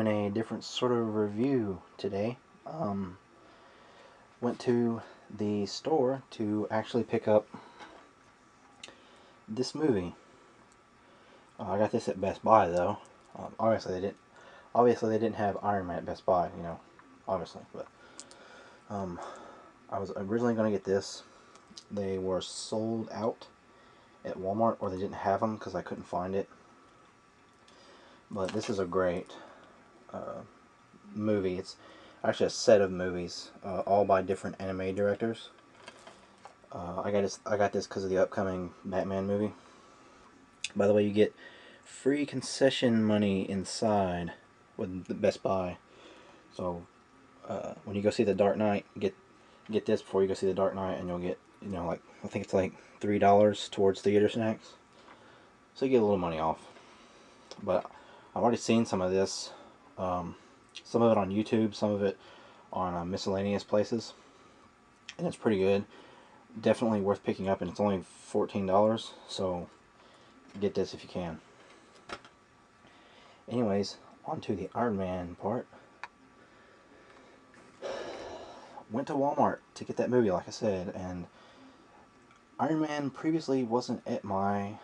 doing a different sort of review today. Went to the store to actually pick up this movie. I got this at Best Buy though. Obviously they didn't. Obviously they didn't have Iron Man at Best Buy. You know, obviously, but I was originally going to get this. They were sold out at Walmart, or they didn't have them because I couldn't find it. But this is a great movie. It's actually a set of movies, all by different anime directors. I got this because of the upcoming Batman movie. By the way, you get free concession money inside with the Best Buy. So when you go see The Dark Knight, get this before you go see The Dark Knight, and you'll get, you know, like, I think it's like $3 towards theater snacks. So you get a little money off. But I've already seen some of this. Some of it on YouTube, some of it on miscellaneous places, and it's pretty good. Definitely worth picking up, and it's only $14, so get this if you can. Anyways, on to the Iron Man part. Went to Walmart to get that movie, like I said, and Iron Man previously wasn't at my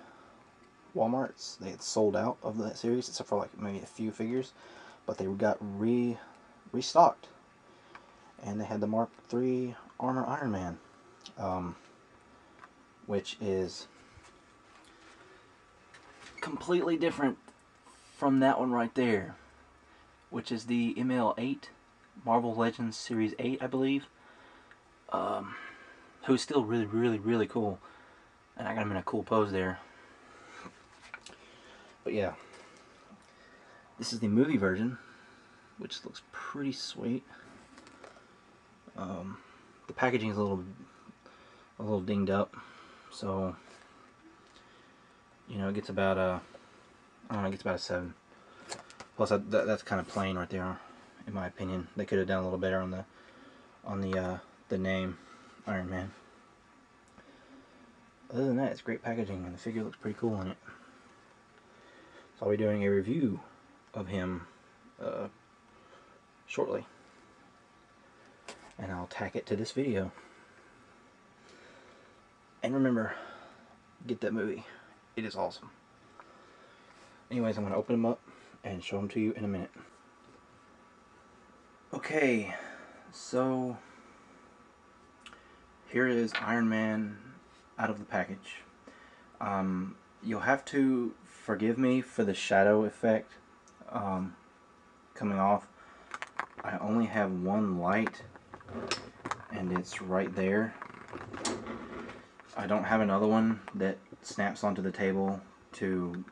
Walmarts. They had sold out of that series, except for like maybe a few figures, but they got restocked, and they had the Mark III Armor Iron Man, which is completely different from that one right there, which is the ML8, Marvel Legends Series 8, I believe, who's still really cool, and I got him in a cool pose there. But yeah, this is the movie version, which looks pretty sweet. The packaging is a little dinged up, so you know, it gets about I don't know, it gets about a 7. Plus that's kind of plain right there, in my opinion. They could have done a little better on the name Iron Man. Other than that, it's great packaging, and the figure looks pretty cool in it. So I'll be doing a review of him shortly, and I'll tack it to this video. And remember, get that movie. It is awesome. Anyways, I'm going to open them up and show them to you in a minute. Okay, so here is Iron Man out of the package. You'll have to forgive me for the shadow effect coming off. I only have one light, and it's right there. I don't have another one that snaps onto the table to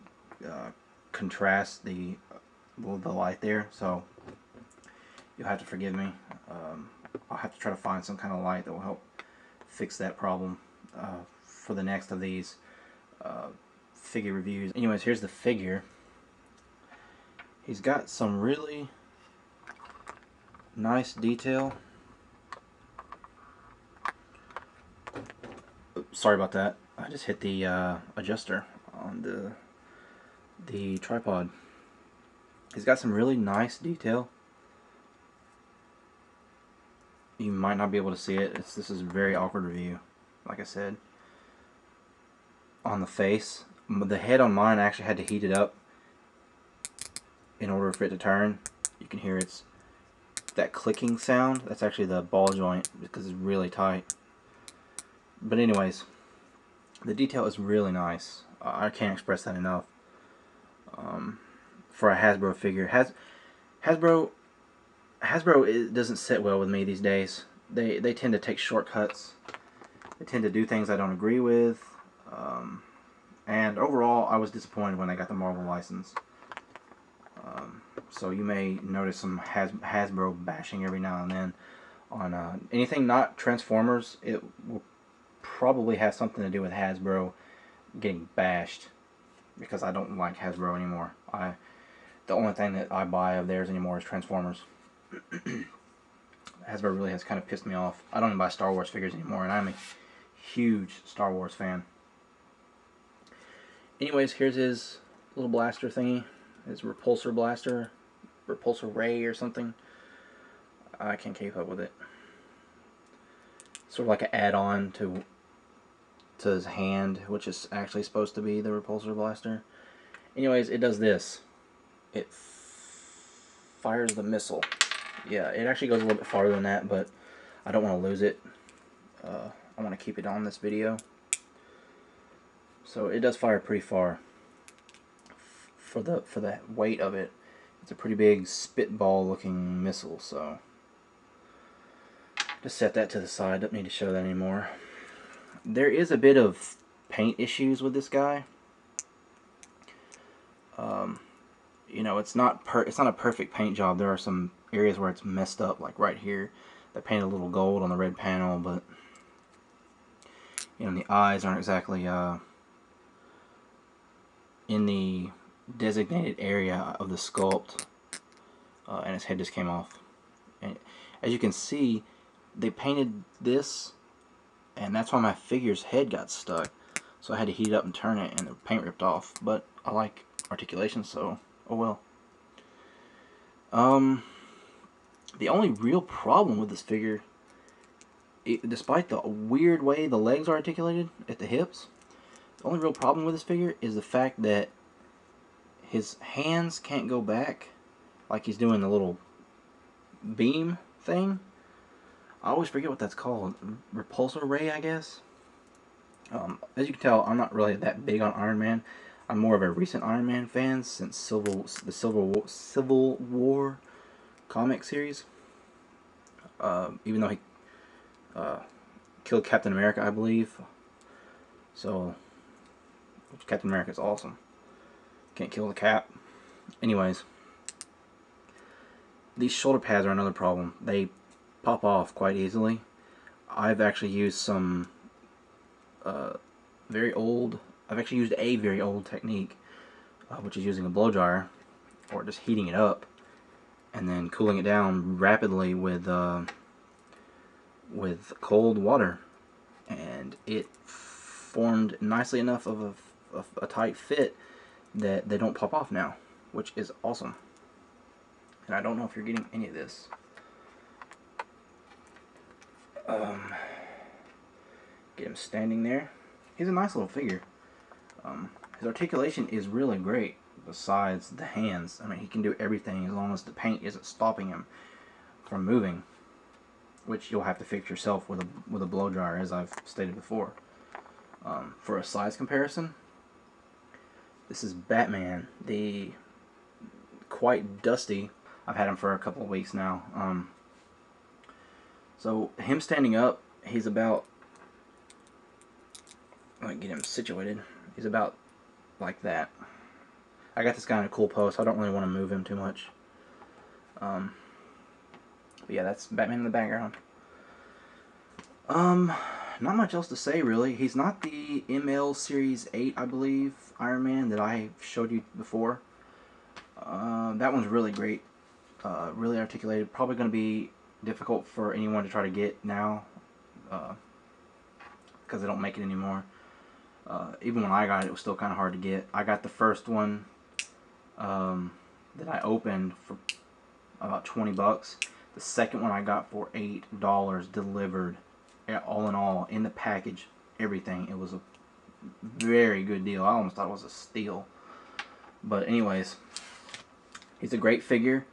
contrast the light there, so you'll have to forgive me. I'll have to try to find some kind of light that will help fix that problem for the next of these figure reviews. Anyways, here's the figure. He's got some really nice detail. Oops, sorry about that. I just hit the adjuster on the tripod. He's got some really nice detail. You might not be able to see it. This is a very awkward review, like I said. On the face, the head on mine, I actually had to heat it up in order for it to turn. You can hear that clicking sound. That's actually the ball joint because it's really tight. But anyways, the detail is really nice. I can't express that enough. For a Hasbro figure, Hasbro it doesn't sit well with me these days. They tend to take shortcuts. They tend to do things I don't agree with. And overall, I was disappointed when I got the Marvel license. So you may notice some Hasbro bashing every now and then on anything not Transformers. It will probably have something to do with Hasbro getting bashed, because I don't like Hasbro anymore. The only thing that I buy of theirs anymore is Transformers. Hasbro really has kind of pissed me off. I don't even buy Star Wars figures anymore, and I'm a huge Star Wars fan. Anyways, here's his little blaster thingy, his repulsor blaster, Repulsor Ray or something. I can't keep up with it. Sort of like an add-on to his hand, which is actually supposed to be the Repulsor Blaster. Anyways, it does this. It fires the missile. Yeah, it actually goes a little bit farther than that, but I don't want to lose it. I want to keep it on this video. So it does fire pretty far. For the weight of it, it's a pretty big spitball looking missile, so just set that to the side. Don't need to show that anymore. There is a bit of paint issues with this guy. You know, it's not a perfect paint job. There are some areas where it's messed up, like right here. They painted a little gold on the red panel, but you know, the eyes aren't exactly in the designated area of the sculpt, and his head just came off. And as you can see, they painted this, and that's why my figure's head got stuck. So I had to heat it up and turn it, and the paint ripped off. But I like articulation, so oh well. The only real problem with this figure, despite the weird way the legs are articulated at the hips, the only real problem with this figure is the fact that his hands can't go back like he's doing the little beam thing. I always forget what that's called. Repulsor Ray, I guess. As you can tell, I'm not really that big on Iron Man. I'm more of a recent Iron Man fan since the Civil War comic series. Even though he killed Captain America, I believe. So Captain America's awesome. Can't kill the Cap. Anyways, these shoulder pads are another problem. They pop off quite easily. I've actually used some I've actually used a very old technique, which is using a blow dryer, or just heating it up and then cooling it down rapidly with cold water, and it formed nicely enough of a tight fit that they don't pop off now, which is awesome. And I don't know if you're getting any of this. Get him standing there. He's a nice little figure. His articulation is really great. Besides the hands, I mean, he can do everything as long as the paint isn't stopping him from moving, which you'll have to fix yourself with a blow dryer, as I've stated before. For a size comparison, this is Batman, the quite dusty. I've had him for a couple of weeks now. So him standing up, he's about, let me get him situated. He's about like that. I got this guy in a cool pose, so I don't really want to move him too much. But yeah, that's Batman in the background. Not much else to say, really. He's not the ML Series 8, I believe, Iron Man that I showed you before. That one's really great. Really articulated. Probably going to be difficult for anyone to try to get now, because they don't make it anymore. Even when I got it, it was still kind of hard to get. I got the first one that I opened for about 20 bucks. The second one I got for $8 delivered, all in all, in the package, everything. It was a very good deal. I almost thought it was a steal. But anyways, he's a great figure.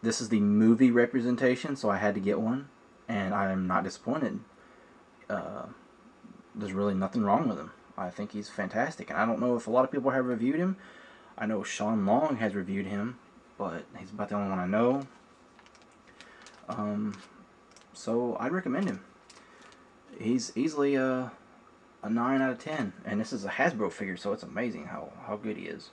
This is the movie representation, so I had to get one, and I'm not disappointed. There's really nothing wrong with him. I think he's fantastic, and I don't know if a lot of people have reviewed him. I know Sean Long has reviewed him, but he's about the only one I know. So I'd recommend him. He's easily a 9 out of 10, and this is a Hasbro figure, so it's amazing how good he is.